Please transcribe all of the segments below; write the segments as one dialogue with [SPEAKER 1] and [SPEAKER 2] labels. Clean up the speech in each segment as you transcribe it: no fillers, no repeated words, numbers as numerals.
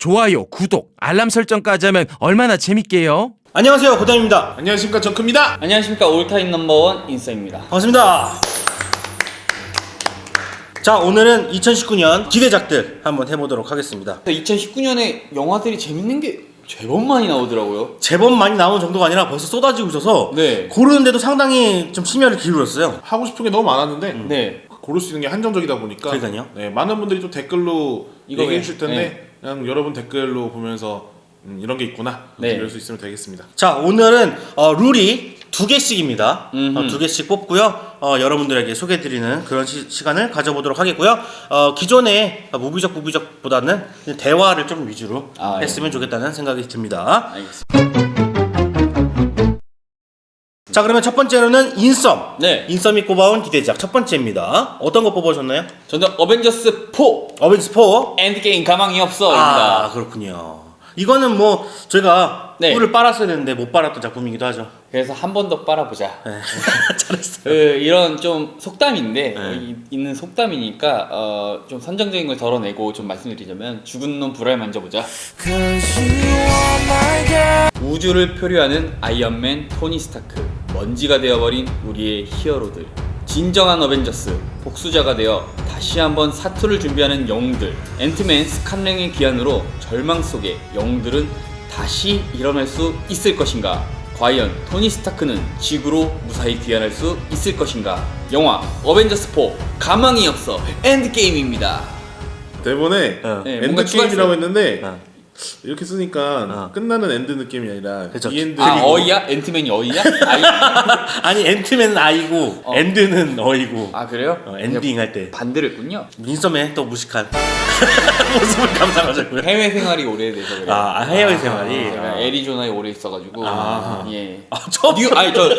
[SPEAKER 1] 좋아요, 구독, 알람 설정까지 하면 얼마나 재밌게요?
[SPEAKER 2] 안녕하세요, 고담입니다.
[SPEAKER 3] 안녕하십니까, 정크입니다.
[SPEAKER 4] 안녕하십니까, 올타임 넘버원 인싸입니다.
[SPEAKER 2] 반갑습니다. 자, 오늘은 2019년 기대작들 한번 해보도록 하겠습니다.
[SPEAKER 4] 2019년에 영화들이 재밌는 게 제법 많이 나오더라고요.
[SPEAKER 2] 제법 많이 나오는 정도가 아니라 벌써 쏟아지고 있어서
[SPEAKER 4] 네.
[SPEAKER 2] 고르는데도 상당히 좀 심혈을 기울였어요.
[SPEAKER 3] 하고 싶은 게 너무 많았는데
[SPEAKER 4] 네.
[SPEAKER 3] 고를 수 있는 게 한정적이다 보니까
[SPEAKER 2] 그러니까요.
[SPEAKER 3] 네, 많은 분들이 또 댓글로
[SPEAKER 4] 이거
[SPEAKER 3] 얘기해
[SPEAKER 4] 왜?
[SPEAKER 3] 주실 텐데
[SPEAKER 4] 네.
[SPEAKER 3] 그냥 여러분 댓글로 보면서 이런 게 있구나
[SPEAKER 4] 네.
[SPEAKER 3] 이럴 수 있으면 되겠습니다.
[SPEAKER 2] 자, 오늘은 룰이 2개씩입니다.
[SPEAKER 4] 음흠.
[SPEAKER 2] 2개씩 뽑고요. 여러분들에게 소개해드리는 그런 시간을 가져보도록 하겠고요. 기존의 무비적보다는 대화를 좀 위주로
[SPEAKER 4] 아,
[SPEAKER 2] 했으면 좋겠다는 생각이 듭니다.
[SPEAKER 4] 알겠습니다.
[SPEAKER 2] 자, 그러면 첫 번째로는 인썸.
[SPEAKER 4] 네.
[SPEAKER 2] 인썸이 꼽아온 기대작 첫 번째입니다. 어떤 거 뽑아오셨나요?
[SPEAKER 4] 저는 어벤져스 4
[SPEAKER 2] 어벤져스 4.
[SPEAKER 4] 엔드게임 가망이 없어.
[SPEAKER 2] 아,
[SPEAKER 4] 입니다.
[SPEAKER 2] 그렇군요. 이거는 뭐 저희가
[SPEAKER 4] 네.
[SPEAKER 2] 꿀을 빨았어야 되는데 못 빨았던 작품이기도 하죠.
[SPEAKER 4] 그래서 한 번 더 빨아보자.
[SPEAKER 2] 네. 잘했어요.
[SPEAKER 4] 이런 좀 속담인데
[SPEAKER 2] 네.
[SPEAKER 4] 있는 속담이니까 좀 선정적인 걸 덜어내고 좀 말씀드리자면 죽은 놈 불알 만져보자. 우주를 표류하는 아이언맨 토니 스타크, 먼지가 되어버린 우리의 히어로들, 진정한 어벤져스, 복수자가 되어 다시 한번 사투를 준비하는 영웅들, 앤트맨 스칸랭의 귀환으로 절망 속에 영웅들은 다시 일어날 수 있을 것인가? 과연 토니 스타크는 지구로 무사히 귀환할 수 있을 것인가? 영화 어벤져스 4 가망이 없어 엔드게임입니다.
[SPEAKER 3] 대본에
[SPEAKER 4] 네,
[SPEAKER 3] 엔드
[SPEAKER 4] 뭔가
[SPEAKER 3] 게임이라고 했는데
[SPEAKER 2] 어.
[SPEAKER 3] 이렇게 쓰니까 끝나는 엔드 느낌이 아니라
[SPEAKER 2] 그쵸.
[SPEAKER 3] 이 엔드.
[SPEAKER 4] 아, 어이야? 앤트맨이 어이야? 아이?
[SPEAKER 2] 아니, 앤트맨은 아이고 엔드는 어이고.
[SPEAKER 4] 아, 그래요?
[SPEAKER 2] 엔딩 할 때
[SPEAKER 4] 반대로 했군요.
[SPEAKER 2] 인썸의 또 무식한 모습을 감상하자고요.
[SPEAKER 4] 해외 생활이 오래돼서 그래요.
[SPEAKER 2] 아, 해외 생활이.
[SPEAKER 4] 제가 애리조나에 오래 있어가지고. 예.
[SPEAKER 2] 처음
[SPEAKER 4] 아니, 저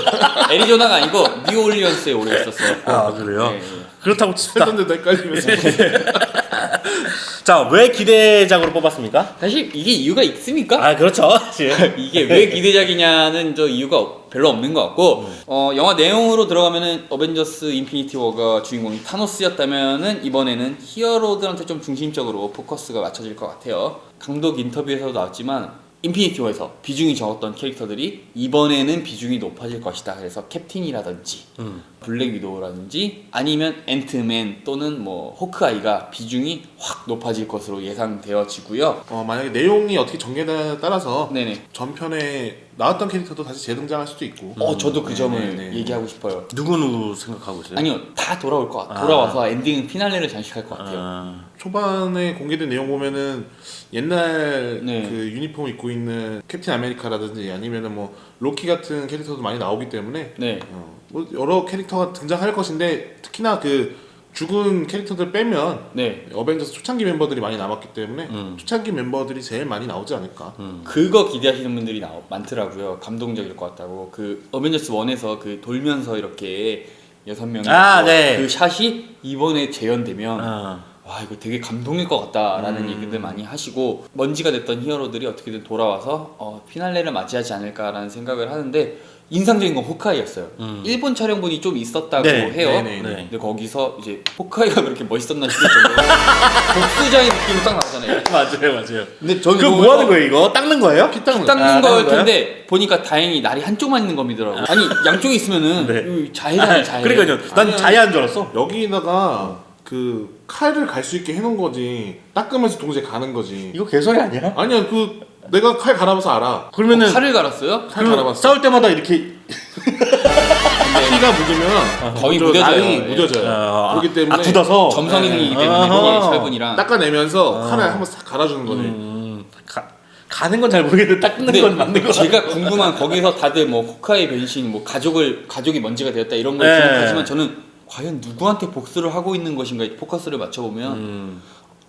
[SPEAKER 4] 애리조나가 아니고 뉴올리언스에 오래 있었어요.
[SPEAKER 2] 아, 그래요?
[SPEAKER 4] 예, 예.
[SPEAKER 2] 그렇다고 칩시다.
[SPEAKER 3] 했던데도 헷갈리면서
[SPEAKER 2] 자, 왜 기대작으로 뽑았습니까?
[SPEAKER 4] 사실 이게 이유가 있습니까?
[SPEAKER 2] 아, 그렇죠. 사실.
[SPEAKER 4] 이게 왜 기대작이냐는 저 이유가 별로 없는 것 같고 영화 내용으로 들어가면은 어벤져스 인피니티 워가 주인공이 타노스였다면은 이번에는 히어로들한테 좀 중심적으로 포커스가 맞춰질 것 같아요. 감독 인터뷰에서도 나왔지만 인피니티 워에서 비중이 적었던 캐릭터들이 이번에는 비중이 높아질 것이다. 그래서 캡틴이라든지 블랙 위도우라든지 아니면 앤트맨 또는 뭐 호크아이가 비중이 확 높아질 것으로 예상되어지고요.
[SPEAKER 3] 만약에 내용이 어떻게 전개되냐에 따라서
[SPEAKER 4] 네네.
[SPEAKER 3] 전편에 나왔던 캐릭터도 다시 재등장할 수도 있고.
[SPEAKER 4] 저도 그 점을
[SPEAKER 3] 네네네.
[SPEAKER 4] 얘기하고 싶어요.
[SPEAKER 2] 누구 생각하고 있어요?
[SPEAKER 4] 아니요, 다 돌아올 것 같아요. 돌아와서 엔딩 피날레를 장식할 것 같아요.
[SPEAKER 2] 아,
[SPEAKER 3] 초반에 공개된 내용 보면은 옛날
[SPEAKER 4] 네.
[SPEAKER 3] 그 유니폼 입고 있는 캡틴 아메리카라든지 아니면은 뭐 로키 같은 캐릭터도 많이 나오기 때문에
[SPEAKER 4] 네.
[SPEAKER 3] 뭐 여러 캐릭터가 등장할 것인데 특히나 그 죽은 캐릭터들 빼면
[SPEAKER 4] 네.
[SPEAKER 3] 어벤져스 초창기 멤버들이 많이 남았기 때문에 초창기 멤버들이 제일 많이 나오지 않을까.
[SPEAKER 4] 그거 기대하시는 분들이 많더라고요. 감동적일 것 같다고. 그 어벤져스 1에서 그 돌면서 이렇게 6명이
[SPEAKER 2] 네.
[SPEAKER 4] 그 샷이 이번에 재현되면
[SPEAKER 2] 아.
[SPEAKER 4] 와, 이거 되게 감동일 것 같다라는 얘기들 많이 하시고 먼지가 됐던 히어로들이 어떻게든 돌아와서 피날레를 맞이하지 않을까라는 생각을 하는데 인상적인 건 호크아이였어요. 일본 촬영분이 좀 있었다고
[SPEAKER 2] 네,
[SPEAKER 4] 해요.
[SPEAKER 3] 네네네.
[SPEAKER 4] 근데 거기서 이제 호크아이가 그렇게 멋있었나 싶을 정도로 복수자의 느낌이 딱 나잖아요.
[SPEAKER 2] 맞아요.
[SPEAKER 4] 근데 저는
[SPEAKER 2] 그럼 뭐 하는 거예요, 이거? 닦는 거예요?
[SPEAKER 3] 피 닦는
[SPEAKER 4] 닦는
[SPEAKER 2] 아,
[SPEAKER 4] 거일
[SPEAKER 2] 닦는
[SPEAKER 4] 텐데 보니까 다행히 날이 한쪽만 있는 겁니더라고. 아니 양쪽에 있으면은
[SPEAKER 2] 네.
[SPEAKER 4] 자해잖아요, 자해.
[SPEAKER 2] 그러니까요. 난
[SPEAKER 3] 아니야.
[SPEAKER 2] 자해한 줄 알았어.
[SPEAKER 3] 여기다가 그 칼을 갈 수 있게 해놓은 거지. 닦으면서 동시에 가는 거지.
[SPEAKER 2] 이거 개소리 아니야?
[SPEAKER 3] 아니야, 그 내가 칼 갈아봐서 알아.
[SPEAKER 2] 그러면은
[SPEAKER 4] 칼을 갈았어요?
[SPEAKER 3] 칼
[SPEAKER 2] 그
[SPEAKER 3] 갈아봤어.
[SPEAKER 2] 싸울 때마다 이렇게
[SPEAKER 3] 피가 묻으면
[SPEAKER 4] 거의
[SPEAKER 3] 저
[SPEAKER 4] 묻어져요.
[SPEAKER 3] 날이
[SPEAKER 4] 예.
[SPEAKER 3] 묻어져요. 그렇기 때문에
[SPEAKER 2] 굳어서
[SPEAKER 4] 점성이기 때문에
[SPEAKER 2] 아하.
[SPEAKER 4] 이게 철분이랑.
[SPEAKER 3] 닦아내면서 칼을 한번 싹 갈아주는 거지.
[SPEAKER 2] 가는 건 잘 모르겠는데 닦는
[SPEAKER 4] 근데
[SPEAKER 2] 건 맞는 거
[SPEAKER 4] 제가 궁금한 거기서 다들 뭐 호크아이 변신, 뭐 가족이 먼지가 되었다 이런 걸
[SPEAKER 2] 네.
[SPEAKER 4] 기록하지만 저는 과연 누구한테 복수를 하고 있는 것인가 포커스를 맞춰보면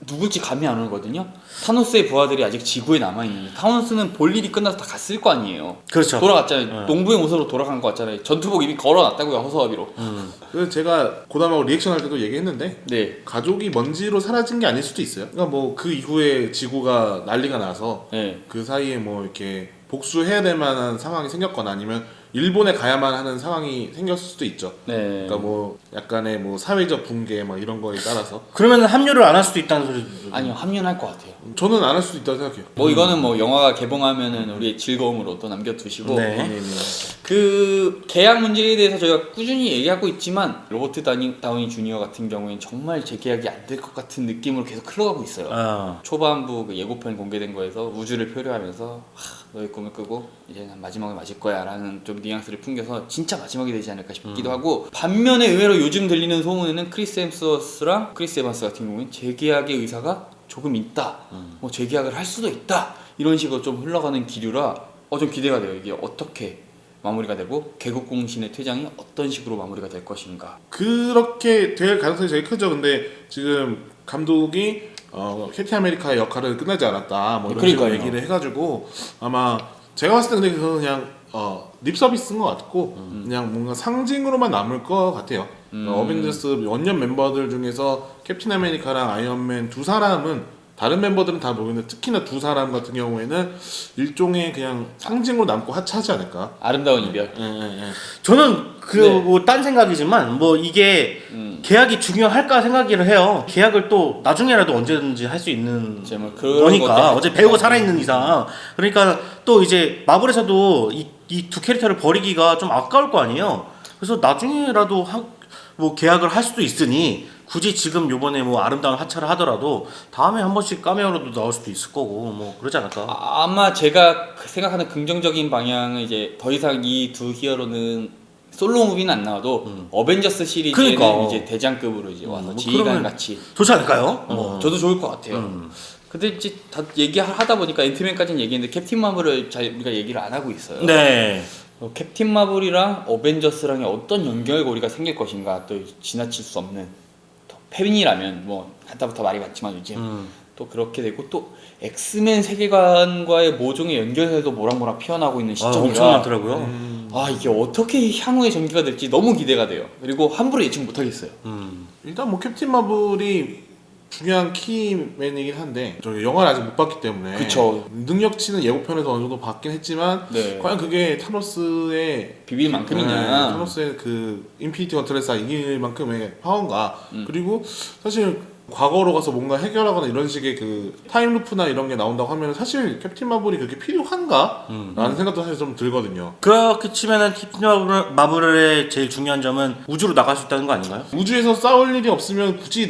[SPEAKER 4] 누굴지 감이 안 오거든요. 타노스의 부하들이 아직 지구에 남아있는. 타노스는 볼 일이 끝나서 다 갔을 거 아니에요.
[SPEAKER 2] 그렇죠.
[SPEAKER 4] 돌아갔잖아요. 농부의 모습으로 돌아간 거 같잖아요. 전투복 이미 걸어놨다고요, 허수아비로.
[SPEAKER 3] 그래서 제가 고담하고 리액션 할 때도 얘기했는데
[SPEAKER 4] 네.
[SPEAKER 3] 가족이 먼지로 사라진 게 아닐 수도 있어요. 그러니까 뭐 그 이후에 지구가 난리가 나서
[SPEAKER 4] 네.
[SPEAKER 3] 그 사이에 뭐 이렇게 복수해야 될 만한 상황이 생겼거나 아니면 일본에 가야만 하는 상황이 생겼을 수도 있죠.
[SPEAKER 4] 네.
[SPEAKER 3] 그러니까 뭐 약간의 뭐 사회적 붕괴 뭐 이런 거에 따라서
[SPEAKER 2] 그러면 합류를 안 할 수도 있다는 소리도.
[SPEAKER 4] 아니요, 합류할 것 같아요.
[SPEAKER 3] 저는 안 할 수도 있다고 생각해요.
[SPEAKER 4] 뭐 이거는 뭐 영화가 개봉하면은 우리의 즐거움으로 또 남겨두시고
[SPEAKER 2] 네.
[SPEAKER 4] 그 계약 문제에 대해서 저희가 꾸준히 얘기하고 있지만 로버트 다우니 주니어 같은 경우에는 정말 재계약이 안 될 것 같은 느낌으로 계속 흘러가고 있어요.
[SPEAKER 2] 아.
[SPEAKER 4] 초반부 그 예고편 공개된 거에서 우주를 표류하면서 너의 꿈을 끄고 이제 난 마지막을 맞을 거야 라는 좀 뉘앙스를 풍겨서 진짜 마지막이 되지 않을까 싶기도 하고, 반면에 의외로 요즘 들리는 소문에는 크리스 햄스워스랑 크리스 에반스 같은 경우는 재계약의 의사가 조금 있다, 뭐 재계약을 할 수도 있다, 이런 식으로 좀 흘러가는 기류라 좀 기대가 돼요. 이게 어떻게 마무리가 되고 개국공신의 퇴장이 어떤 식으로 마무리가 될 것인가.
[SPEAKER 3] 그렇게 될 가능성이 제일 크죠. 근데 지금 감독이 캡틴 아메리카의 역할은 끝나지 않았다 뭐 이런 식으로
[SPEAKER 4] 그러니까요.
[SPEAKER 3] 얘기를 해가지고 아마 제가 봤을 때 근데 그거 그냥 립 서비스인 것 같고 그냥 뭔가 상징으로만 남을 것 같아요. 어벤져스 원년 멤버들 중에서 캡틴 아메리카랑 아이언맨 두 사람은 다른 멤버들은 다 모르겠는데 특히나 두 사람 같은 경우에는 일종의 그냥 상징으로 남고 하차하지 않을까.
[SPEAKER 4] 아름다운 이별.
[SPEAKER 2] 저는 뭐 딴 생각이지만 뭐 이게 계약이 중요할까 생각을 해요. 계약을 또 나중에라도 언제든지 할 수 있는
[SPEAKER 4] 이제 뭐 그런
[SPEAKER 2] 거니까
[SPEAKER 4] 것들.
[SPEAKER 2] 어제 배우가 살아있는 이상. 그러니까 또 이제 마블에서도 이 두 캐릭터를 버리기가 좀 아까울 거 아니에요. 그래서 나중에라도 뭐 계약을 할 수도 있으니 굳이 지금 요번에 뭐 아름다운 하차를 하더라도 다음에 한 번씩 카메오로도 나올 수도 있을 거고 뭐 그러지 않을까.
[SPEAKER 4] 아마 제가 생각하는 긍정적인 방향은 이제 더 이상 이 두 히어로는 솔로 무비는 안 나와도 어벤져스 시리즈에는
[SPEAKER 2] 그러니까.
[SPEAKER 4] 이제 대장급으로 이제 와서
[SPEAKER 2] 뭐
[SPEAKER 4] 지휘관
[SPEAKER 2] 그러면
[SPEAKER 4] 같이.
[SPEAKER 2] 좋지 않을까요?
[SPEAKER 4] 저도 좋을 것 같아요. 근데 이제 다 얘기하다 보니까 앤트맨까지는 얘기했는데 캡틴 마블을 잘 우리가 얘기를 안 하고 있어요.
[SPEAKER 2] 네.
[SPEAKER 4] 캡틴 마블이랑 어벤져스랑의 어떤 연결고리가 생길 것인가, 또 지나칠 수 없는, 또 팬이라면 뭐 한타부터 말이 많지만 요즘 또 그렇게 되고, 또 엑스맨 세계관과의 모종의 연결해도 모락모락 피어나고 있는 시점이라
[SPEAKER 2] 엄청 많더라고요.
[SPEAKER 4] 이게 어떻게 향후의 전개가 될지 너무 기대가 돼요. 그리고 함부로 예측 못하겠어요.
[SPEAKER 3] 일단 뭐 캡틴 마블이 중요한 키맨이긴 한데 저희 영화를 아직 못 봤기 때문에
[SPEAKER 4] 그쵸.
[SPEAKER 3] 능력치는 예고편에서 어느 정도 봤긴 했지만
[SPEAKER 4] 네.
[SPEAKER 3] 과연 그게 타노스의
[SPEAKER 4] 비빌 만큼이냐.
[SPEAKER 3] 타노스의 그 인피니티 건틀에서 이길 만큼의 파워인가. 그리고 사실 과거로 가서 뭔가 해결하거나 이런 식의 그 타임루프나 이런 게 나온다고 하면 사실 캡틴 마블이 그렇게 필요한가? 라는 생각도 사실 좀 들거든요.
[SPEAKER 2] 그렇게 치면은 캡틴 마블의 제일 중요한 점은 우주로 나갈 수 있다는 거 아닌가요?
[SPEAKER 3] 우주에서 싸울 일이 없으면 굳이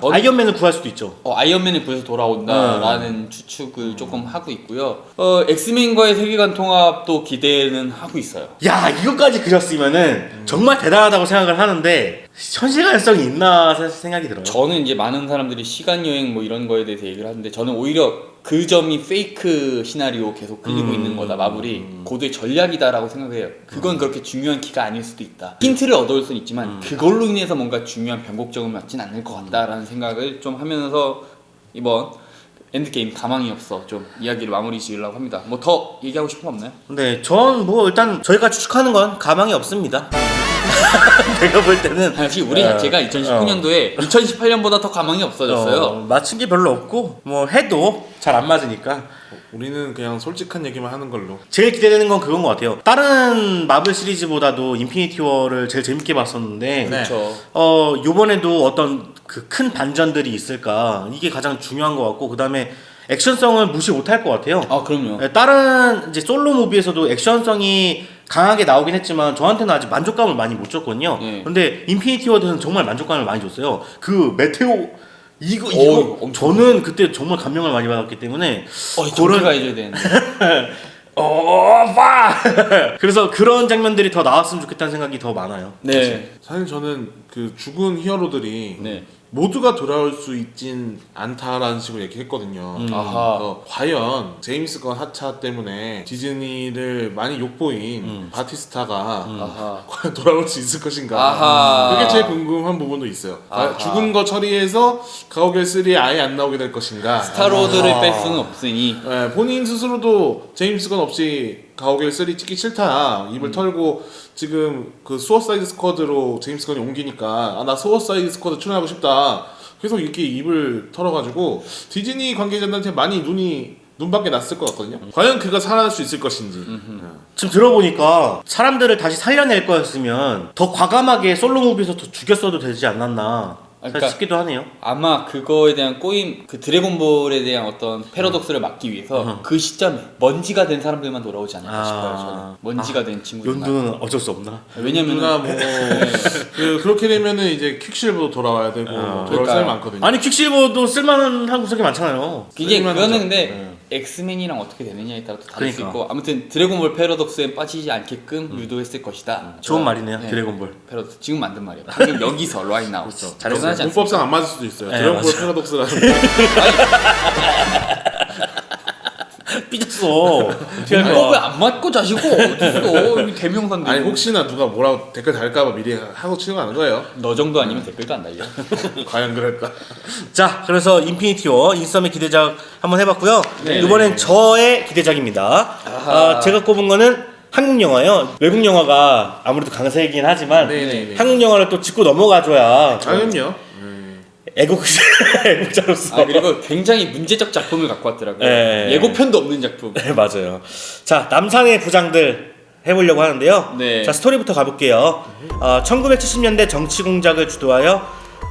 [SPEAKER 2] 아이언맨을 구할 수도 있죠.
[SPEAKER 4] 아이언맨을 구해서 돌아온다라는 추측을 조금 하고 있고요. 엑스맨과의 세계관 통합도 기대는 하고 있어요.
[SPEAKER 2] 야, 이거까지 그렸으면은 정말 대단하다고 생각을 하는데 현실 가능성이 있나 생각이 들어요.
[SPEAKER 4] 저는 이제 많은 사람들이 시간 여행 뭐 이런 거에 대해서 얘기를 하는데, 저는 오히려 그 점이 페이크 시나리오 계속 끌리고 있는 거다. 마블이 고도의 전략이다라고 생각해요. 그건 그렇게 중요한 키가 아닐 수도 있다. 힌트를 얻어올 수는 있지만 그걸로 인해서 뭔가 중요한 변곡점을 맞진 않을 것 같다라는 생각을 좀 하면서 이번 엔드게임 가망이 없어 좀 이야기를 마무리 지으려고 합니다. 뭐 더 얘기하고 싶은 거 없나요?
[SPEAKER 2] 네, 전 뭐 일단 저희가 추측하는 건 가망이 없습니다. 내가 볼 때는
[SPEAKER 4] 사실 우리 자체가 2019년도에 2018년보다 더 가망이 없어졌어요.
[SPEAKER 2] 맞춘 게 별로 없고 뭐 해도 잘 안 맞으니까
[SPEAKER 3] 우리는 그냥 솔직한 얘기만 하는 걸로.
[SPEAKER 2] 제일 기대되는 건 그건 것 같아요. 다른 마블 시리즈보다도 인피니티 워를 제일 재밌게 봤었는데
[SPEAKER 4] 그렇죠.
[SPEAKER 2] 요번에도 어떤 그 큰 반전들이 있을까, 이게 가장 중요한 것 같고, 그 다음에 액션성을 무시 못할 것 같아요.
[SPEAKER 4] 그럼요.
[SPEAKER 2] 다른 이제 솔로 무비에서도 액션성이 강하게 나오긴 했지만 저한테는 아직 만족감을 많이 못 줬거든요.
[SPEAKER 4] 예.
[SPEAKER 2] 근데 인피니티 워드는 정말 만족감을 많이 줬어요. 그 메테오 이거
[SPEAKER 4] 엄청
[SPEAKER 2] 저는 그때 정말 감명을 많이 받았기 때문에
[SPEAKER 4] 정리가 해줘야 되는데.
[SPEAKER 2] 그래서 그런 장면들이 더 나왔으면 좋겠다는 생각이 더 많아요.
[SPEAKER 4] 네.
[SPEAKER 3] 사실 저는 그 죽은 히어로들이
[SPEAKER 4] 네.
[SPEAKER 3] 모두가 돌아올 수 있진 않다라는 식으로 얘기했거든요.
[SPEAKER 4] 아하.
[SPEAKER 3] 과연 제임스 건 하차 때문에 디즈니를 많이 욕보인 바티스타가
[SPEAKER 4] 아하.
[SPEAKER 3] 과연 돌아올 수 있을 것인가.
[SPEAKER 4] 아하.
[SPEAKER 3] 그게 제일 궁금한 부분도 있어요.
[SPEAKER 4] 아하.
[SPEAKER 3] 죽은 거 처리해서 가오갤 3에 아예 안 나오게 될 것인가.
[SPEAKER 4] 스타로드를 뺄 수는 없으니.
[SPEAKER 3] 네, 본인 스스로도 제임스 건 없이 가오갤 3 찍기 싫다 입을 털고 지금 그 수어사이드 스쿼드로 제임스 건이 옮기니까 나 수어사이드 스쿼드 출연하고 싶다 계속 이렇게 입을 털어가지고 디즈니 관계자들한테 많이 눈이 눈밖에 났을 것 같거든요. 과연 그가 살아날 수 있을 것인지.
[SPEAKER 2] 지금 들어보니까 사람들을 다시 살려낼 거였으면 더 과감하게 솔로 무비에서 더 죽였어도 되지 않았나
[SPEAKER 4] 그러니까
[SPEAKER 2] 싶기도 하네요.
[SPEAKER 4] 아마 그거에 대한 꼬임, 그 드래곤볼에 대한 어떤 패러독스를 막기 위해서 그 시점에 먼지가 된 사람들만 돌아오지 않을까 싶어요. 저는 먼지가 된 친구들만.
[SPEAKER 2] 연두는 어쩔 수 없나?
[SPEAKER 4] 왜냐면은
[SPEAKER 3] 누나 뭐 그렇게 되면은 이제 퀵실버도 돌아와야 되고 돌아올 사람이 많거든요.
[SPEAKER 2] 아니 퀵실버도 쓸만한 구석이 많잖아요.
[SPEAKER 4] 이게
[SPEAKER 3] 쓸만하죠.
[SPEAKER 4] 그거는 근데 엑스맨이랑 어떻게 되느냐에 따라 또 다를 수
[SPEAKER 2] 그러니까.
[SPEAKER 4] 있고 아무튼 드래곤볼 패러독스에 빠지지 않게끔 유도했을 것이다.
[SPEAKER 2] 좋은 말이네요. 드래곤볼.
[SPEAKER 4] 패러독스 지금 만든 말이에요. 방금 여기서 right now.
[SPEAKER 2] 그렇죠.
[SPEAKER 4] 잘해서
[SPEAKER 3] 문법상 안 맞을 수도 있어요.
[SPEAKER 2] 네,
[SPEAKER 3] 드래곤볼
[SPEAKER 2] 맞아요.
[SPEAKER 3] 패러독스라는
[SPEAKER 2] 삐졌어. 어떻게 할
[SPEAKER 4] 문법에
[SPEAKER 2] 거야?
[SPEAKER 4] 안 맞고 자시고 어딨어. 여기 대명사인데.
[SPEAKER 3] 아니 혹시나 누가 뭐라고 댓글 달까봐 미리 하고 치는 거 아는 거예요.
[SPEAKER 4] 너 정도 아니면 댓글도 안 달려.
[SPEAKER 3] 과연 그럴까?
[SPEAKER 2] 자, 그래서 인피니티 워 인썸의 기대작 한번 해봤고요.
[SPEAKER 4] 네,
[SPEAKER 2] 이번엔
[SPEAKER 4] 네.
[SPEAKER 2] 저의 기대작입니다. 제가 꼽은 거는 한국 영화예요. 외국 영화가 아무래도 강세이긴 하지만
[SPEAKER 3] 네네네.
[SPEAKER 2] 한국 영화를 또 짚고 넘어가줘야
[SPEAKER 3] 당연요.
[SPEAKER 2] 애국자로서.
[SPEAKER 4] 아 그리고 굉장히 문제적 작품을 갖고 왔더라고요.
[SPEAKER 2] 네.
[SPEAKER 4] 예고편도 없는 작품.
[SPEAKER 2] 네, 맞아요. 자, 남산의 부장들 해보려고 하는데요.
[SPEAKER 4] 네.
[SPEAKER 2] 자, 스토리부터 가볼게요. 1970년대 정치 공작을 주도하여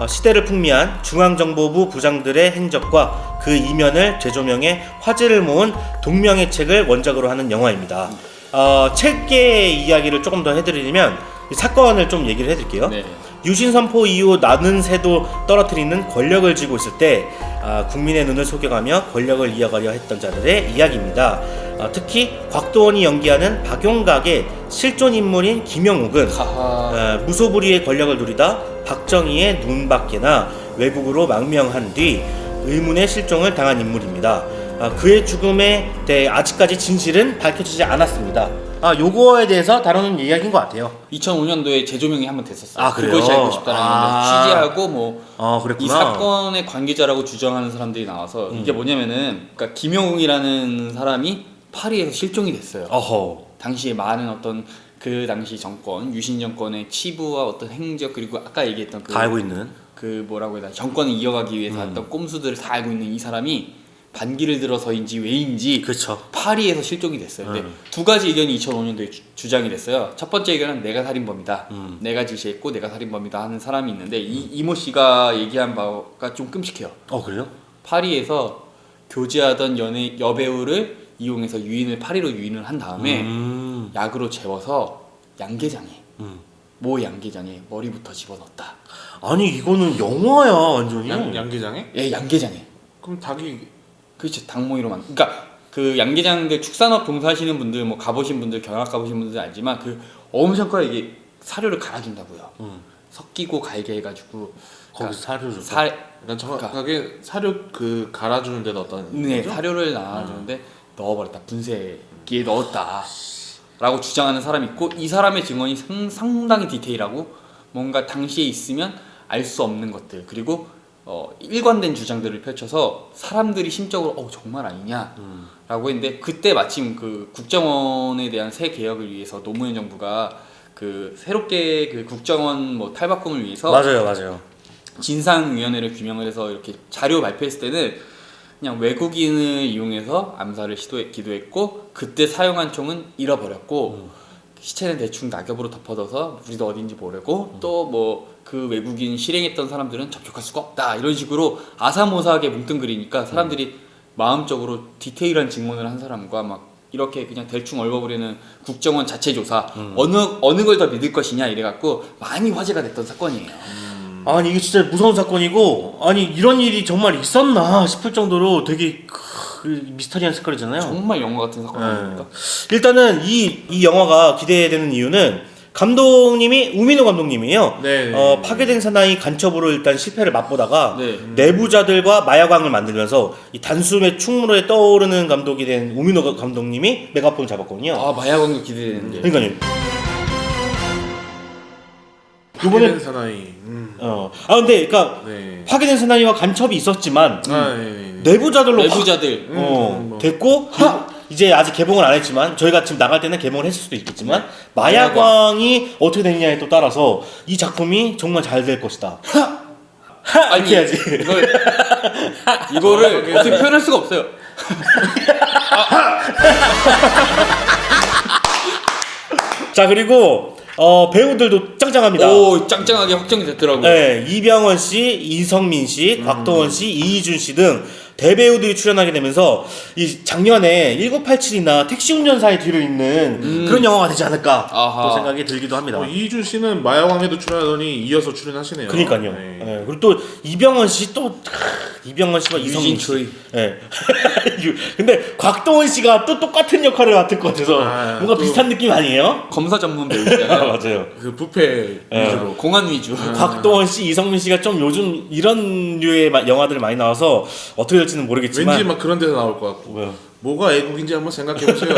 [SPEAKER 2] 시대를 풍미한 중앙정보부 부장들의 행적과 그 이면을 재조명해 화제를 모은 동명의 책을 원작으로 하는 영화입니다. 책의 이야기를 조금 더 해드리면 이 사건을 좀 얘기를 해드릴게요.
[SPEAKER 4] 네.
[SPEAKER 2] 유신 선포 이후 나는 새도 떨어뜨리는 권력을 쥐고 있을 때 국민의 눈을 속여가며 권력을 이어가려 했던 자들의 이야기입니다. 특히 곽도원이 연기하는 박용각의 실존 인물인 김영욱은 무소불위의 권력을 누리다 박정희의 눈밖에나 외국으로 망명한 뒤 의문의 실종을 당한 인물입니다. 그의 죽음에 대해 아직까지 진실은 밝혀지지 않았습니다. 요거에 대해서 다루는 이야기인 것 같아요.
[SPEAKER 4] 2005년도에 재조명이 한번 됐었어요.
[SPEAKER 2] 아, 그래요?
[SPEAKER 4] 그것이 알고 싶다라는 취재하고 뭐 이
[SPEAKER 2] 그랬구나.
[SPEAKER 4] 사건의 관계자라고 주장하는 사람들이 나와서 이게 뭐냐면은 그러니까 김영웅이라는 사람이 파리에서 실종이 됐어요.
[SPEAKER 2] 어허.
[SPEAKER 4] 당시에 많은 어떤 그 당시 정권 유신 정권의 치부와 어떤 행적 그리고 아까 얘기했던
[SPEAKER 2] 다 알고 있는.
[SPEAKER 4] 그 뭐라고 해야 되나 정권을 이어가기 위해서 했던 꼼수들을 다 알고 있는 이 사람이 반기를 들어서인지 왜인지
[SPEAKER 2] 그렇죠.
[SPEAKER 4] 파리에서 실종이 됐어요. 근데 두 가지 의견이 2005년도에 주장이 됐어요. 첫 번째 의견은 내가 살인범이다. 내가 지시했고 내가 살인범이다 하는 사람이 있는데 이모 씨가 얘기한 바가 좀 끔찍해요.
[SPEAKER 2] 그래요?
[SPEAKER 4] 파리에서 교제하던 여배우를 이용해서 파리로 유인을 한 다음에 약으로 재워서 양계장에 모 양계장에 머리부터 집어넣었다.
[SPEAKER 2] 아니 이거는 영화야 완전히.
[SPEAKER 3] 양계장에?
[SPEAKER 4] 예, 양계장에.
[SPEAKER 3] 그럼 닭이
[SPEAKER 4] 그렇죠. 닭모이로 그러니까 그 양계장들 축산업 봉사하시는 분들 뭐 가보신 분들 경락 가보신 분들 알지만 그 엄청 커요. 이게 사료를 갈아준다고요. 섞이고 갈게 해가지고
[SPEAKER 2] 거기서 사료를
[SPEAKER 3] 그러니까 정확하게 사료 그 갈아주는 데 넣었다는
[SPEAKER 4] 네
[SPEAKER 3] 거죠?
[SPEAKER 4] 사료를 나눠주는데 넣어버렸다. 분쇄기에 넣었다. 라고 주장하는 사람이 있고 이 사람의 증언이 상당히 디테일하고 뭔가 당시에 있으면 알 수 없는 것들 그리고 일관된 주장들을 펼쳐서 사람들이 심적으로 정말 아니냐 라고 했는데 그때 마침 그 국정원에 대한 새 개혁을 위해서 노무현 정부가 그 새롭게 그 국정원 뭐 탈바꿈을 위해서
[SPEAKER 2] 맞아요.
[SPEAKER 4] 진상위원회를 규명을 해서 이렇게 자료 발표했을 때는 그냥 외국인을 이용해서 암살을 기도했고 그때 사용한 총은 잃어버렸고 시체는 대충 낙엽으로 덮어둬서 우리도 어딘지 모르고 또 뭐 그 외국인 실행했던 사람들은 접촉할 수가 없다 이런 식으로 아사모사하게 뭉뚱그리니까 사람들이 마음적으로 디테일한 증언을 한 사람과 막 이렇게 그냥 대충 얼버무리는 국정원 자체 조사 어느 걸 더 믿을 것이냐 이래갖고 많이 화제가 됐던 사건이에요.
[SPEAKER 2] 아니 이게 진짜 무서운 사건이고 아니 이런 일이 정말 있었나 싶을 정도로 되게 미스터리한 색깔이잖아요.
[SPEAKER 4] 정말 영화 같은 사건 아닙니까?
[SPEAKER 2] 일단은 이 영화가 기대되는 이유는 감독님이 우민호 감독님이에요.
[SPEAKER 3] 네.
[SPEAKER 2] 파괴된 사나이 간첩으로 일단 실패를 맛보다가
[SPEAKER 4] 네.
[SPEAKER 2] 내부자들과 마약왕을 만들면서 이 단숨에 충무로에 떠오르는 감독이 된 우민호 감독님이 메가폰을 잡았거든요.
[SPEAKER 4] 아 마야광도 기대되는데.
[SPEAKER 2] 그러니까요.
[SPEAKER 3] 파괴된 사나이.
[SPEAKER 2] 근데 그러니까
[SPEAKER 3] 네.
[SPEAKER 2] 파괴된 사나이와 간첩이 있었지만
[SPEAKER 3] 네.
[SPEAKER 2] 내부자들로
[SPEAKER 4] 내부자들.
[SPEAKER 2] 됐고 이제 아직 개봉을 안 했지만 저희가 지금 나갈 때는 개봉을 했을 수도 있겠지만 마약왕이 어떻게 되느냐에 또 따라서 이 작품이 정말 잘 될 것이다. 이렇게 해야지.
[SPEAKER 4] 이거를 어떻게 표현할 수가 없어요.
[SPEAKER 2] 자 그리고 배우들도 짱짱합니다.
[SPEAKER 4] 오 짱짱하게 확정이 됐더라고요.
[SPEAKER 2] 네, 이병헌 씨, 이성민 씨, 곽도원 씨, 이희준 씨 등 대배우들이 출연하게 되면서 이 작년에 1987이나 택시 운전사의 뒤로 있는 그런 영화가 되지 않을까
[SPEAKER 4] 아하.
[SPEAKER 2] 또 생각이 들기도 합니다.
[SPEAKER 3] 이희준 씨는 마야왕에도 출연하더니 이어서 출연하시네요.
[SPEAKER 2] 그러니까요.
[SPEAKER 3] 네.
[SPEAKER 2] 네, 그리고 또 이병헌 씨 또 이병헌 씨와 이성민 씨.
[SPEAKER 4] 유진초이.
[SPEAKER 2] 네. 근데 곽도원 씨가 또 똑같은 역할을 맡을 것 같아서 뭔가
[SPEAKER 3] 또-
[SPEAKER 2] 비슷한 느낌 아니에요?
[SPEAKER 4] 검사 전문 배우잖아요.
[SPEAKER 2] 맞아요.
[SPEAKER 3] 그 부패 위주로.
[SPEAKER 4] 공안 위주.
[SPEAKER 2] 곽도원 씨, 이성민 씨가 좀 요즘 이런 류의 영화들이 많이 나와서 어떻게 될지는 모르겠지만
[SPEAKER 3] 왠지 막 그런 데서 나올 것 같고.
[SPEAKER 2] 뭐요?
[SPEAKER 3] 뭐가 애국인지 한번 생각해 보세요.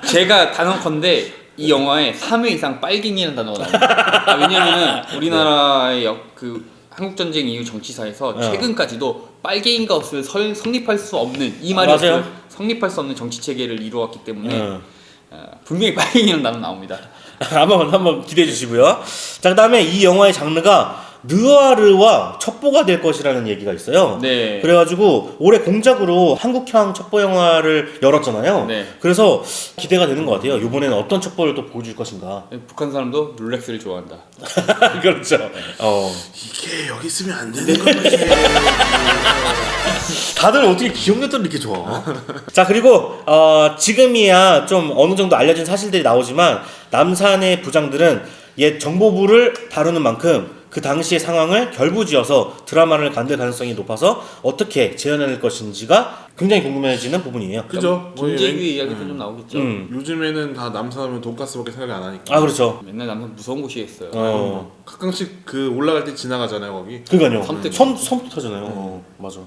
[SPEAKER 4] 제가 단언컨대 이 영화에 3회 이상 빨갱이라는 단어가 나옵니다. 왜냐면은 우리나라의 그 한국 전쟁 이후 정치사에서 최근까지도 빨갱이가 없으면 성립할 수 없는 이 말이
[SPEAKER 2] 맞아요.
[SPEAKER 4] 없으면 성립할 수 없는 정치 체계를 이루었기 때문에
[SPEAKER 2] 응.
[SPEAKER 4] 분명히 빨갱이라는 단어 나옵니다.
[SPEAKER 2] 한번 기대해 주시고요. 자, 그다음에 이 영화의 장르가 느와르와 첩보가 될 것이라는 얘기가 있어요.
[SPEAKER 4] 네.
[SPEAKER 2] 그래가지고 올해 공작으로 한국형 첩보 영화를 열었잖아요.
[SPEAKER 4] 네.
[SPEAKER 2] 그래서 기대가 되는 것 같아요. 이번에는 어떤 첩보를 또 보여줄 것인가.
[SPEAKER 4] 북한 사람도 롤렉스를 좋아한다.
[SPEAKER 2] 그렇죠.
[SPEAKER 3] 이게 여기 있으면 안 되는 거지.
[SPEAKER 2] 다들 어떻게 기억력들을 이렇게 좋아? 자, 그리고 지금이야 좀 어느 정도 알려진 사실들이 나오지만 남산의 부장들은 옛 정보부를 다루는 만큼 그 당시의 상황을 결부지어서 드라마를 만들 가능성이 높아서 어떻게 재현할 것인지가 굉장히 궁금해지는 부분이에요.
[SPEAKER 3] 그죠? 뭐
[SPEAKER 4] 김재규 이야기도 좀 나오겠죠.
[SPEAKER 3] 요즘에는 다 남산하면 돈가스밖에 생각이 안 하니까.
[SPEAKER 2] 아, 그렇죠.
[SPEAKER 4] 맨날 남산 무서운 곳이겠어요.
[SPEAKER 3] 가끔씩 그 올라갈 때 지나가잖아요 거기.
[SPEAKER 2] 그러니까요.
[SPEAKER 4] 섬뜩.
[SPEAKER 2] 섬뜩 하잖아요. 맞아.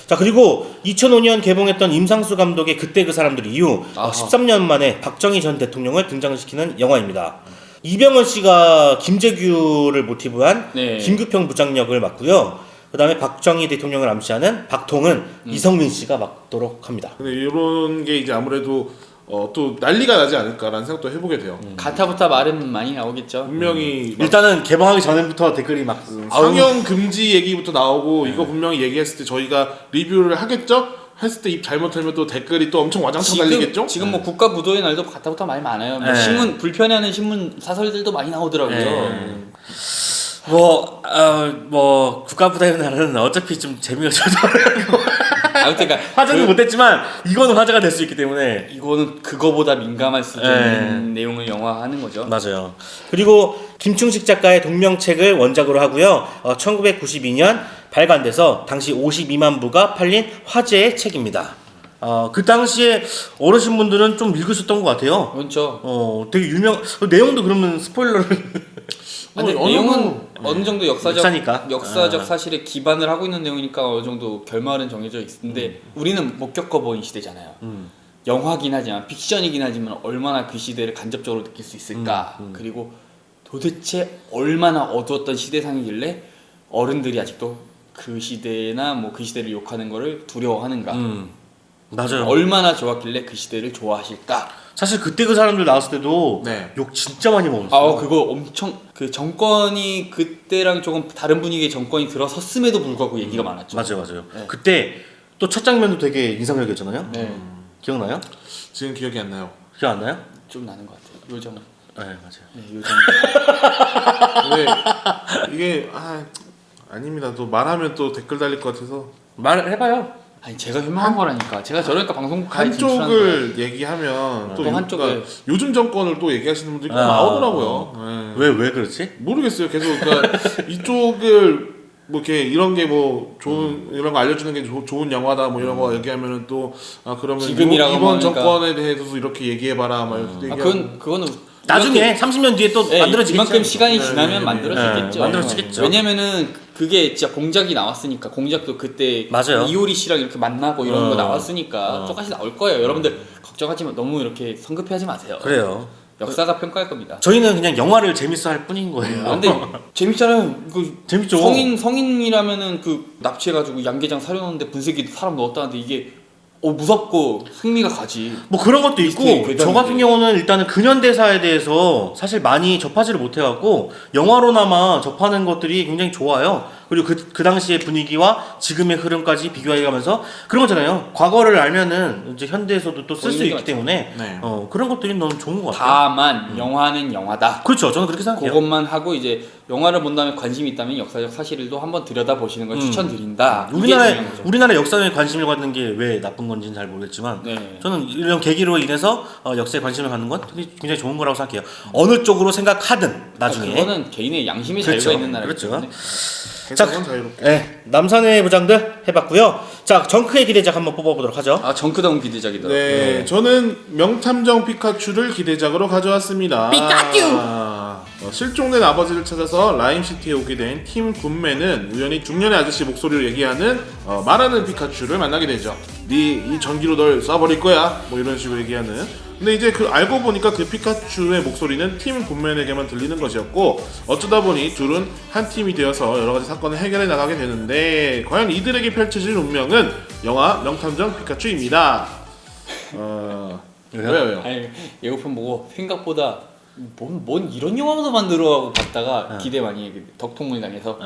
[SPEAKER 2] 자, 그리고 2005년 개봉했던 임상수 감독의 그때 그 사람들 이후
[SPEAKER 4] 아하.
[SPEAKER 2] 13년 만에 박정희 전 대통령을 등장시키는 영화입니다. 이병헌 씨가 김재규를 모티브로 한
[SPEAKER 4] 네.
[SPEAKER 2] 김규평 부장 역을 맡고요. 그 다음에 박정희 대통령을 암시하는 박통은 이성민 씨가 맡도록 합니다.
[SPEAKER 3] 근데 이런 게 이제 아무래도 또 난리가 나지 않을까라는 생각도 해보게 돼요.
[SPEAKER 4] 가타부타 말은 많이 나오겠죠.
[SPEAKER 3] 분명히 막
[SPEAKER 2] 일단은 개봉하기 전부터 댓글이 막
[SPEAKER 3] 상영 금지 얘기부터 나오고 이거 분명히 얘기했을 때 저희가 리뷰를 하겠죠? 했을 때 입 잘못 털면 또 댓글이 또 엄청 와장창 달리겠죠?
[SPEAKER 4] 지금 뭐 국가 부도의 날도 가타부타 말이 많아요. 뭐
[SPEAKER 2] 네.
[SPEAKER 4] 신문 불편해하는 신문 사설들도 많이 나오더라고요.
[SPEAKER 2] 네. 국가부대의 날은 어차피 좀 재미가 좋더라고.
[SPEAKER 4] 아무튼 그러니까
[SPEAKER 2] 화제는 못했지만 이거는 화제가 될 수 있기 때문에.
[SPEAKER 4] 이거는 그거보다 민감할 수준의
[SPEAKER 2] 네.
[SPEAKER 4] 내용을 영화하는 거죠.
[SPEAKER 2] 맞아요. 그리고 김충식 작가의 동명책을 원작으로 하고요. 1992년 발간돼서 당시 52만 부가 팔린 화제의 책입니다. 그 당시에 어르신분들은 좀 읽으셨던 것 같아요.
[SPEAKER 4] 그렇죠.
[SPEAKER 2] 되게 내용도 그러면 스포일러를
[SPEAKER 4] 근데
[SPEAKER 3] 어느
[SPEAKER 4] 내용은
[SPEAKER 3] 정도-
[SPEAKER 4] 어느 정도
[SPEAKER 2] 역사니까.
[SPEAKER 4] 역사적 사실에 기반을 하고 있는 내용이니까 어느 정도 결말은 정해져 있는데 우리는 못 겪어본 시대잖아요. 영화긴 하지만 픽션이긴 하지만 얼마나 그 시대를 간접적으로 느낄 수 있을까. 그리고 도대체 얼마나 어두웠던 시대상이길래 어른들이 아직도 그 시대나 뭐 그 시대를 욕하는 거를 두려워하는가.
[SPEAKER 2] 맞아요.
[SPEAKER 4] 얼마나 좋았길래 그 시대를 좋아하실까.
[SPEAKER 2] 사실 그때 그 사람들 나왔을 때도
[SPEAKER 3] 네.
[SPEAKER 2] 욕 진짜 많이 먹었어요.
[SPEAKER 4] 그거 엄청 그 정권이 그때랑 조금 다른 분위기의 정권이 들어섰음에도 불구하고 얘기가 많았죠.
[SPEAKER 2] 맞아요.
[SPEAKER 4] 네.
[SPEAKER 2] 그때 또 첫 장면도 되게 인상적이었잖아요.
[SPEAKER 4] 네,
[SPEAKER 2] 기억나요?
[SPEAKER 3] 지금 기억이 안 나요.
[SPEAKER 2] 기억 안 나요?
[SPEAKER 4] 좀 나는 것 같아요. 요정.
[SPEAKER 2] 네, 맞아요.
[SPEAKER 4] 네, 요정.
[SPEAKER 3] 근데 이게 아닙니다. 또 말하면 또 댓글 달릴 것 같아서
[SPEAKER 2] 말을 해봐요.
[SPEAKER 4] 아니 제가 현명한 거라니까. 제가 저러니까 방송국 가에 진출한 거예요.
[SPEAKER 3] 한쪽을 얘기하면 또
[SPEAKER 4] 또 한쪽에.
[SPEAKER 3] 그러니까 요즘 정권을 또 얘기하시는 분들이 꼭
[SPEAKER 2] 아,
[SPEAKER 3] 나오더라고요. 네.
[SPEAKER 2] 왜 그렇지?
[SPEAKER 3] 모르겠어요. 계속 그러니까 이쪽을 뭐 이렇게 이런 게 뭐 좋은 이런 거 알려주는 게 좋은 영화다 뭐 이런 거 얘기하면은 또 그러면
[SPEAKER 4] 지금이라고
[SPEAKER 3] 이번
[SPEAKER 4] 하니까.
[SPEAKER 3] 정권에 대해서도 이렇게 얘기해봐라 막 이렇게 얘기하고
[SPEAKER 4] 그거는
[SPEAKER 2] 나중에 30년 뒤에 또 만들어지겠죠.
[SPEAKER 4] 이만큼 시간이
[SPEAKER 3] 네,
[SPEAKER 4] 지나면
[SPEAKER 3] 네,
[SPEAKER 4] 만들어지겠죠.
[SPEAKER 2] 만들어지겠죠.
[SPEAKER 4] 왜냐면은 그게 진짜 공작이 나왔으니까 공작도 그때
[SPEAKER 2] 맞아요.
[SPEAKER 4] 이효리 씨랑 이렇게 만나고 이런 거 나왔으니까 똑같이 나올 거예요. 여러분들 걱정하지 마. 너무 이렇게 성급해하지 마세요.
[SPEAKER 2] 그래요.
[SPEAKER 4] 역사가 평가할 겁니다.
[SPEAKER 2] 저희는 그냥 영화를 재밌어 할 뿐인 거예요.
[SPEAKER 4] 근데 재밌잖아요. 그
[SPEAKER 2] 재밌죠.
[SPEAKER 4] 성인이라면은 그 납치해가지고 양계장 사려놓는데 분쇄기 사람 넣었다는데 이게 무섭고 흥미가 가지.
[SPEAKER 2] 뭐 그런 것도 있고
[SPEAKER 4] 미스테리
[SPEAKER 2] 저 같은 경우는 일단은 근현대사에 대해서 사실 많이 접하지를 못해갖고 영화로나마 접하는 것들이 굉장히 좋아요. 그리고 그리고 그 당시의 분위기와 지금의 흐름까지 비교해가면서 그런 거잖아요. 과거를 알면은 이제 현대에서도 또 쓸 수
[SPEAKER 4] 보이는 게
[SPEAKER 2] 있기
[SPEAKER 4] 맞죠.
[SPEAKER 2] 때문에
[SPEAKER 3] 네.
[SPEAKER 2] 그런 것들이 너무 좋은 것 같아요.
[SPEAKER 4] 다만 영화는 영화다.
[SPEAKER 2] 그렇죠. 저는 그렇게 생각해요.
[SPEAKER 4] 그것만 하고 이제 영화를 본다음에 관심이 있다면 역사적 사실도 한번 들여다 보시는 걸 추천드린다. 이게 중요한 거죠.
[SPEAKER 2] 우리나라 역사에 관심을 갖는 게 왜 나쁜 건지는 잘 모르겠지만
[SPEAKER 4] 네.
[SPEAKER 2] 저는 이런 계기로 인해서 역사에 관심을 갖는 건 되게 굉장히 좋은 거라고 생각해요. 어느 쪽으로 생각하든 나중에.
[SPEAKER 4] 그거는 개인의 양심의
[SPEAKER 2] 그렇죠.
[SPEAKER 4] 자유가 있는 나라기
[SPEAKER 2] 그렇죠.
[SPEAKER 4] 때문에.
[SPEAKER 3] 해석은 자유롭게.
[SPEAKER 2] 네, 남산의 부장들 해봤고요. 자, 정크의 기대작 한번 뽑아보도록 하죠.
[SPEAKER 4] 아 정크다운 기대작이더라고요.
[SPEAKER 3] 네, 저는 명탐정 피카츄를 기대작으로 가져왔습니다. 실종된 아버지를 찾아서 라임시티에 오게 된 팀 군맨은 우연히 중년의 아저씨 목소리로 얘기하는 말하는 피카츄를 만나게 되죠. 네 이 전기로 널 쏴버릴 거야. 뭐 이런 식으로 얘기하는. 근데 이제 그 알고 보니까 그 피카츄의 목소리는 팀 군맨에게만 들리는 것이었고 어쩌다 보니 둘은 한 팀이 되어서 여러 가지 사건을 해결해 나가게 되는데 과연 이들에게 펼쳐질 운명은 영화 명탐정 피카츄입니다. 왜요?
[SPEAKER 4] 아니 예고편 보고 생각보다 뭔 이런 영화도 만들어하고 봤다가 기대 많이 덕통문이 당해서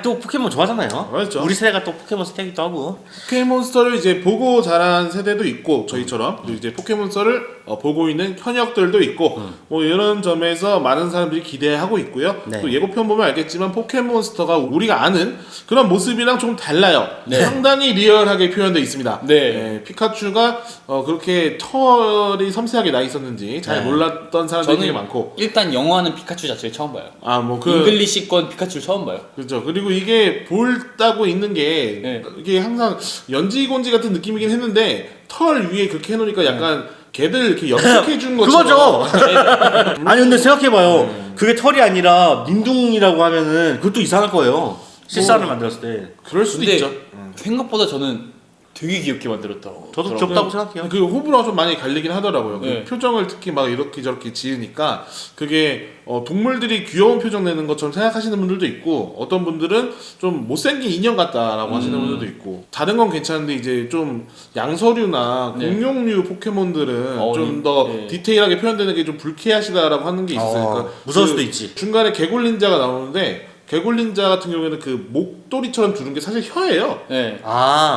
[SPEAKER 2] 또 포켓몬 좋아하잖아요.
[SPEAKER 3] 그렇죠.
[SPEAKER 2] 우리 세대가 또 포켓몬 스타기도 하고.
[SPEAKER 3] 포켓몬스터를 이제 보고 자란 세대도 있고 저희처럼 또 이제 포켓몬스터를 보고 있는 현역들도 있고 뭐 이런 점에서 많은 사람들이 기대하고 있고요.
[SPEAKER 2] 네.
[SPEAKER 3] 또 예고편 보면 알겠지만 포켓몬스터가 우리가 아는 그런 모습이랑 조금 달라요.
[SPEAKER 4] 네.
[SPEAKER 3] 상당히 리얼하게 표현되어 있습니다.
[SPEAKER 4] 네.
[SPEAKER 3] 피카츄가 그렇게 털이 섬세하게 나 있었는지 잘
[SPEAKER 2] 네.
[SPEAKER 3] 몰랐던 사람들이 되게
[SPEAKER 4] 저는
[SPEAKER 3] 많고
[SPEAKER 4] 일단 영화는 피카츄 자체를 처음 봐요.
[SPEAKER 3] 뭐그
[SPEAKER 4] 잉글리시권 피카츄를 처음 봐요.
[SPEAKER 3] 그렇죠. 그리고 이게 볼따고 있는 게
[SPEAKER 4] 네.
[SPEAKER 3] 이게 항상 연지곤지 같은 느낌이긴 했는데 털 위에 그렇게 해놓으니까 약간 걔들 이렇게 염색해 준 것처럼
[SPEAKER 2] 그거죠. 아니 근데 생각해봐요. 그게 털이 아니라 민둥이라고 하면은 그것도 이상할 거예요. 실사를 만들었을 때.
[SPEAKER 3] 그럴 수도
[SPEAKER 4] 근데
[SPEAKER 3] 있죠.
[SPEAKER 4] 생각보다 저는 되게 귀엽게 만들었다고.
[SPEAKER 2] 저도
[SPEAKER 4] 그러더라고요.
[SPEAKER 2] 귀엽다고 생각해요.
[SPEAKER 3] 그 호불호가 좀 많이 갈리긴 하더라고요.
[SPEAKER 4] 네.
[SPEAKER 3] 그 표정을 특히 막 이렇게 저렇게 지으니까 그게 동물들이 귀여운 표정 내는 것처럼 생각하시는 분들도 있고 어떤 분들은 좀 못생긴 인형 같다라고 하시는 분들도 있고 다른 건 괜찮은데 이제 좀 양서류나
[SPEAKER 4] 네.
[SPEAKER 3] 공룡류 포켓몬들은
[SPEAKER 4] 어,
[SPEAKER 3] 좀 더
[SPEAKER 4] 네.
[SPEAKER 3] 디테일하게 표현되는 게 좀 불쾌하시다라고 하는 게 있어요. 그러니까
[SPEAKER 2] 무서울
[SPEAKER 3] 그
[SPEAKER 2] 수도 있지.
[SPEAKER 3] 중간에 개굴린자가 나오는데 개굴린자 같은 경우에는 그 목도리처럼 두른 게 사실 혀예요.
[SPEAKER 4] 네.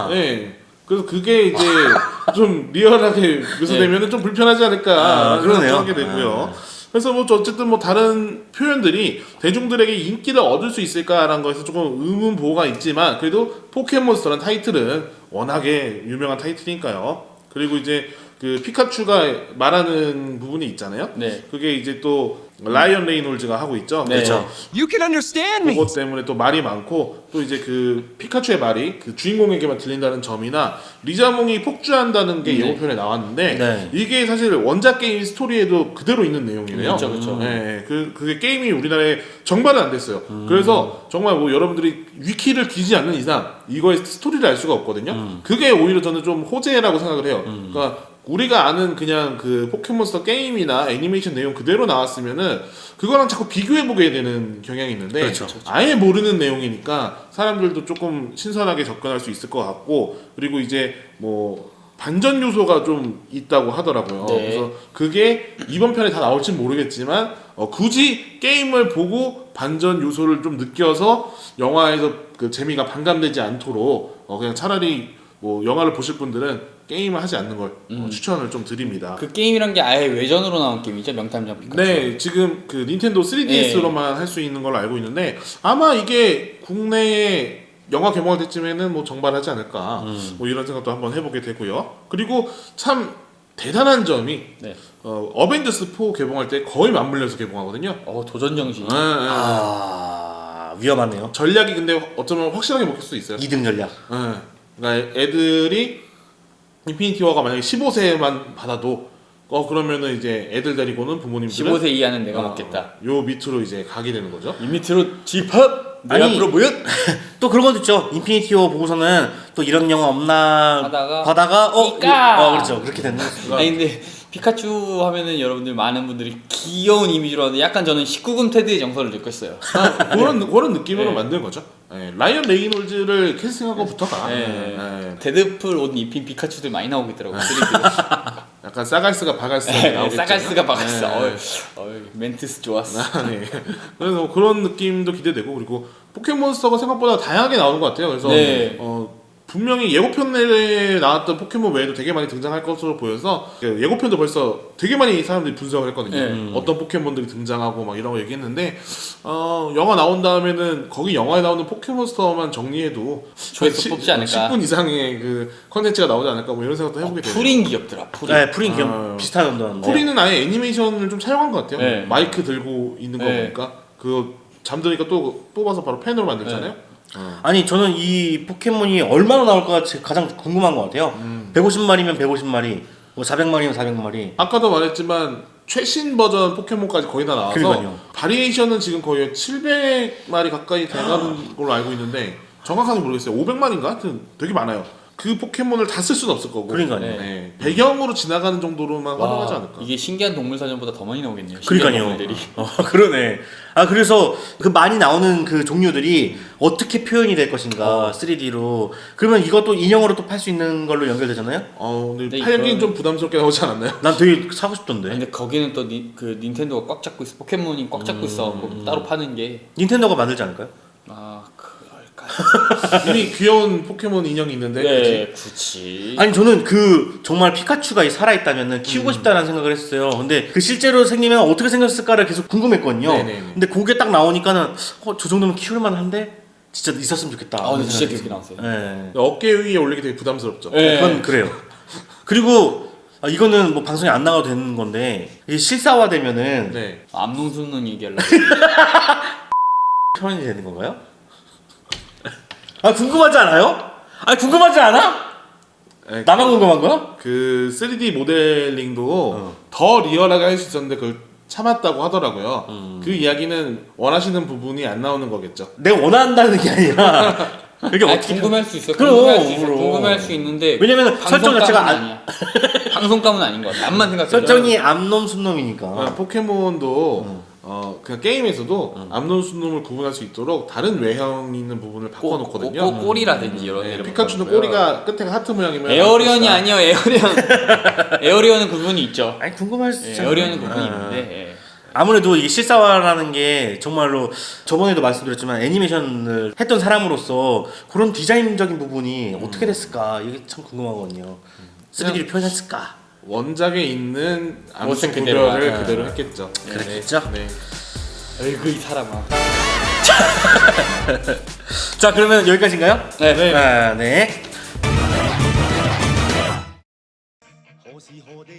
[SPEAKER 3] 네. 그래서 그게 이제 좀 리얼하게 묘사되면 좀 불편하지 않을까
[SPEAKER 2] 그러네요.
[SPEAKER 3] 하게 되고요. 그래서 뭐 어쨌든 뭐 다른 표현들이 대중들에게 인기를 얻을 수 있을까라는 거에서 조금 의문보호가 있지만 그래도 포켓몬스터라는 타이틀은 워낙에 유명한 타이틀이니까요. 그리고 이제 그 피카츄가 말하는 부분이 있잖아요.
[SPEAKER 4] 네.
[SPEAKER 3] 그게 이제 또 라이언 레이놀즈가 하고 있죠.
[SPEAKER 4] 네.
[SPEAKER 3] 그렇죠.
[SPEAKER 1] You can understand me.
[SPEAKER 3] 그것 때문에 또 말이 많고 또 이제 그 피카츄의 말이 그 주인공에게만 들린다는 점이나 리자몽이 폭주한다는 게
[SPEAKER 4] 네.
[SPEAKER 3] 예고편에 나왔는데
[SPEAKER 2] 네.
[SPEAKER 3] 이게 사실 원작 게임 스토리에도 그대로 있는 내용이에요.
[SPEAKER 4] 그렇죠, 그렇죠.
[SPEAKER 3] 네, 그게 게임이 우리나라에 정발은 안 됐어요. 그래서 정말 뭐 여러분들이 위키를 뒤지 않는 이상 이거의 스토리를 알 수가 없거든요. 그게 오히려 저는 좀 호재라고 생각을 해요. 그러니까 우리가 아는 그냥 그 포켓몬스터 게임이나 애니메이션 내용 그대로 나왔으면은 그거랑 자꾸 비교해보게 되는 경향이 있는데
[SPEAKER 2] 그렇죠.
[SPEAKER 3] 아예 모르는 내용이니까 사람들도 조금 신선하게 접근할 수 있을 것 같고 그리고 이제 뭐 반전 요소가 좀 있다고 하더라고요.
[SPEAKER 4] 네.
[SPEAKER 3] 그래서 그게 이번 편에 다 나올진 모르겠지만 굳이 게임을 보고 반전 요소를 좀 느껴서 영화에서 그 재미가 반감되지 않도록 그냥 차라리 뭐 영화를 보실 분들은 게임을 하지 않는 걸 추천을 좀 드립니다.
[SPEAKER 4] 그 게임이란 게 아예 외전으로 나온 게임이죠. 명탐정 피카츄.
[SPEAKER 3] 네, 지금 그 닌텐도 3DS로만 할 수 있는 걸로 알고 있는데 아마 이게 국내에 영화 개봉할 때쯤에는 뭐 정발하지 않을까 뭐 이런 생각도 한번 해보게 되고요. 그리고 참 대단한 점이
[SPEAKER 4] 네.
[SPEAKER 3] 어벤져스 4 개봉할 때 거의 맞물려서 개봉하거든요.
[SPEAKER 4] 도전 정신.
[SPEAKER 2] 위험하네요.
[SPEAKER 3] 전략이 근데 어쩌면 확실하게 먹힐 수 있어요.
[SPEAKER 2] 2등 전략.
[SPEAKER 3] 그러니까 애들이 인피니티 워가 만약에 15세만 받아도 그러면은 이제 애들 데리고는 부모님들은
[SPEAKER 4] 15세 이하는 내가 먹겠다.
[SPEAKER 3] 요 밑으로 이제 가게 되는 거죠.
[SPEAKER 4] 이 밑으로 집합. 내
[SPEAKER 2] 아니,
[SPEAKER 4] 앞으로 모여.
[SPEAKER 2] 또 그런 것도 있죠. 인피니티 워 보고서는 또 이런 영화 없나
[SPEAKER 4] 하다가 이까!
[SPEAKER 2] 그렇죠. 그렇게 되는 거죠.
[SPEAKER 4] 아니 근데 피카츄 하면은 여러분들 많은 분들이 귀여운 이미지로 하는데 약간 저는 19금 테드의 정서를 느꼈어요.
[SPEAKER 3] 그런 느낌으로
[SPEAKER 4] 네.
[SPEAKER 3] 만든 거죠. 라이언 레이놀즈를 캐스팅한 것부터가
[SPEAKER 4] 네. 데드풀 옷 입힌 피카츄들 많이 나오고 있더라고요.
[SPEAKER 3] 약간 싸갈스가 바갈스가 나오겠죠.
[SPEAKER 4] 싸갈스가 박았어.
[SPEAKER 3] 네.
[SPEAKER 4] 멘트스 좋았어.
[SPEAKER 3] 네. 그래서 그런 느낌도 기대되고 그리고 포켓몬스터가 생각보다 다양하게 나오는 것 같아요. 그래서
[SPEAKER 4] 네.
[SPEAKER 3] 분명히 예고편 내에 나왔던 포켓몬 외에도 되게 많이 등장할 것으로 보여서 그 예고편도 벌써 되게 많이 사람들이 분석을 했거든요.
[SPEAKER 4] 네.
[SPEAKER 3] 어떤 포켓몬들이 등장하고 막 이런 거 얘기했는데 영화 나온 다음에는 거기 영화에 나오는 포켓몬스터만 정리해도
[SPEAKER 4] 조회수 뽑지 않을까?
[SPEAKER 3] 10분 이상의 그 컨텐츠가 나오지 않을까 뭐 이런 생각도 해보게 돼요.
[SPEAKER 4] 프린 귀엽더라. 프린.
[SPEAKER 2] 네, 프린 기억 비슷하던데.
[SPEAKER 3] 프리는 아예 애니메이션을 좀 촬영한 것 같아요.
[SPEAKER 4] 네.
[SPEAKER 3] 마이크 들고 있는 거
[SPEAKER 4] 네.
[SPEAKER 3] 보니까 그 잠드니까 또 뽑아서 바로 펜으로 만들잖아요.
[SPEAKER 2] 아니 저는 이 포켓몬이 얼마나 나올까 가장 궁금한 것 같아요. 150마리면 150마리, 뭐 400마리면 400마리.
[SPEAKER 3] 아까도 말했지만 최신 버전 포켓몬까지 거의 다 나와서
[SPEAKER 2] 그러니까요.
[SPEAKER 3] 바리에이션은 지금 거의 700마리 가까이 돼가는 걸로 알고 있는데 정확하게 모르겠어요. 500마리인가? 하여튼 되게 많아요. 그 포켓몬을 다 쓸 수는 없을 거고.
[SPEAKER 2] 그러니까요.
[SPEAKER 3] 네. 배경으로 지나가는 정도로만 활용하지 않을까.
[SPEAKER 4] 이게 신기한 동물 사전보다 더 많이 나오겠네요. 신기한
[SPEAKER 2] 그러니까요.
[SPEAKER 4] 동물들이.
[SPEAKER 2] 그러네. 아 그래서 그 많이 나오는 그 종류들이 어떻게 표현이 될 것인가 3D로. 그러면 이것도 인형으로 또 팔 수 있는 걸로 연결되잖아요.
[SPEAKER 3] 근데
[SPEAKER 4] 근데
[SPEAKER 3] 팔긴
[SPEAKER 4] 이건-
[SPEAKER 3] 좀 부담스럽게 나오지 않았나요?
[SPEAKER 2] 난 되게 사고 싶던데.
[SPEAKER 4] 근데 거기는 또 그 닌텐도가 꽉 잡고 있어. 포켓몬이 꽉 잡고 있어. 따로 파는 게.
[SPEAKER 2] 닌텐도가 만들지 않을까요?
[SPEAKER 4] 아 그럴까.
[SPEAKER 3] 이미 귀여운 포켓몬 인형이 있는데 그치?
[SPEAKER 4] 네, 굳이.
[SPEAKER 2] 아니 저는 그 정말 피카츄가 살아있다면 키우고 싶다는 생각을 했어요. 근데 그 실제로 생기면 어떻게 생겼을까를 계속 궁금했거든요.
[SPEAKER 3] 네네네.
[SPEAKER 2] 근데 그게 딱 나오니까는 저 정도면 키울만 한데 진짜 있었으면 좋겠다.
[SPEAKER 4] 아 근데 진짜 귀엽게 나왔어요.
[SPEAKER 2] 네.
[SPEAKER 3] 어깨 위에 올리기 되게 부담스럽죠.
[SPEAKER 4] 네.
[SPEAKER 2] 그건 그래요. 그리고 이거는 뭐 방송에 안 나가도 되는 건데 이게 실사화되면은
[SPEAKER 3] 네.
[SPEAKER 4] 암농수는 얘기하려고.
[SPEAKER 2] 편이 되는 건가요? 궁금하지 않아요? 궁금하지 않아?
[SPEAKER 3] 네,
[SPEAKER 2] 나만 궁금한 거야?
[SPEAKER 3] 그 3D 모델링도 더 리얼하게 할 수 있었는데 그걸 참았다고 하더라고요. 그 이야기는 원하시는 부분이 안 나오는 거겠죠.
[SPEAKER 2] 내가 원한다는 게 아니라 이게
[SPEAKER 4] 아니,
[SPEAKER 2] 어떻게
[SPEAKER 4] 궁금할 수 있어.
[SPEAKER 2] 그럼,
[SPEAKER 4] 궁금할 수 있어.
[SPEAKER 2] 그럼.
[SPEAKER 4] 궁금할 수 있는데.
[SPEAKER 2] 왜냐면 설정 자체가
[SPEAKER 4] 아니야. 방송감은 아닌 것 같아. 남만 생각해.
[SPEAKER 2] 설정이 암놈 순놈이니까.
[SPEAKER 3] 포켓몬도 그냥 게임에서도 암놈순놈을 구분할 수 있도록 다른 외형 있는 부분을 바꿔놓거든요.
[SPEAKER 4] 꼬리라든지 이런
[SPEAKER 3] 네,
[SPEAKER 4] 데를
[SPEAKER 3] 피카츄는
[SPEAKER 4] 바꿔놓고요.
[SPEAKER 3] 꼬리가 끝에가 하트 모양이면
[SPEAKER 4] 에어리언이 아니요. 에어리언. 에어리언은 구분이 있죠.
[SPEAKER 2] 궁금할 수
[SPEAKER 4] 예,
[SPEAKER 2] 있잖아.
[SPEAKER 4] 에어리언은 구분이 있는데. 예.
[SPEAKER 2] 아무래도 이게 실사화라는 게 정말로 저번에도 말씀드렸지만 애니메이션을 했던 사람으로서 그런 디자인적인 부분이 어떻게 됐을까 이게 참 궁금하거든요. 3D로 표현했을까?
[SPEAKER 3] 원작에 있는 암수
[SPEAKER 4] 모습 그대로
[SPEAKER 3] 구별을
[SPEAKER 4] 하자.
[SPEAKER 3] 그대로 했겠죠.
[SPEAKER 2] 그랬겠죠?
[SPEAKER 3] 네.
[SPEAKER 4] 어이구 이 사람아.
[SPEAKER 2] 자 그러면 여기까지인가요?
[SPEAKER 4] 네.
[SPEAKER 2] 네.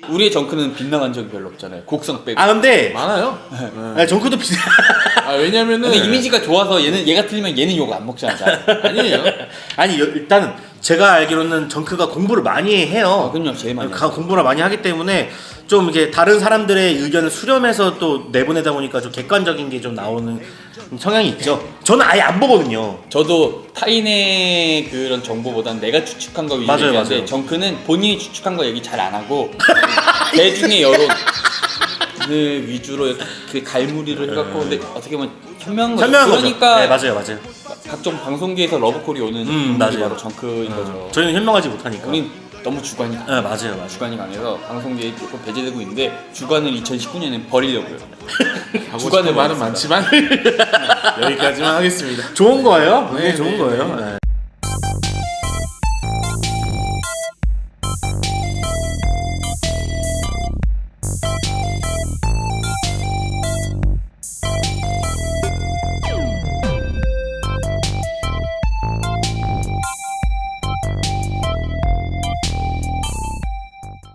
[SPEAKER 4] 우리의 정크는 빗나간 적이 별로 없잖아요. 곡성 빼고.
[SPEAKER 2] 근데
[SPEAKER 3] 많아요.
[SPEAKER 2] 정크도 비슷.
[SPEAKER 3] 왜냐면은
[SPEAKER 4] 근데 이미지가 좋아서 얘가 틀리면 얘는 욕 안 먹잖아. 잘.
[SPEAKER 3] 아니에요.
[SPEAKER 2] 아니 일단은 제가 알기로는 정크가 공부를 많이 해요.
[SPEAKER 4] 그럼요, 제일 많이.
[SPEAKER 2] 공부를 많이 하기 때문에 좀 이게 다른 사람들의 의견을 수렴해서 또 내보내다 보니까 좀 객관적인 게 좀 나오는 성향이 있죠. 저는 아예 안 보거든요.
[SPEAKER 4] 저도 타인의 그런 정보보단 내가 추측한 거 위주로
[SPEAKER 2] 맞아요,
[SPEAKER 4] 얘기하는데
[SPEAKER 2] 맞아요.
[SPEAKER 4] 정크는 본인이 추측한 거 얘기 잘 안 하고 대중의 여론 그 위주로 그 갈무리를 해갖고 근데 어떻게 보면 현명한 거죠.
[SPEAKER 2] 현명한
[SPEAKER 4] 그러니까
[SPEAKER 2] 거죠. 네, 맞아요.
[SPEAKER 4] 각종 방송계에서 러브콜이 오는 분들이
[SPEAKER 2] 맞아요.
[SPEAKER 4] 바로 정크인 거죠.
[SPEAKER 2] 저희는 현명하지 못하니까.
[SPEAKER 4] 우린 너무 주관이
[SPEAKER 2] 네, 맞아요.
[SPEAKER 4] 주관이 강해서 방송계에 조금 배제되고 있는데 주관을 2019년에 버리려고요.
[SPEAKER 3] 하고
[SPEAKER 4] 주관을
[SPEAKER 3] 싶은 말은 많지만 여기까지만 하겠습니다.
[SPEAKER 2] 좋은 거예요?
[SPEAKER 3] 네,
[SPEAKER 2] 좋은
[SPEAKER 3] 네,
[SPEAKER 2] 거예요. 네.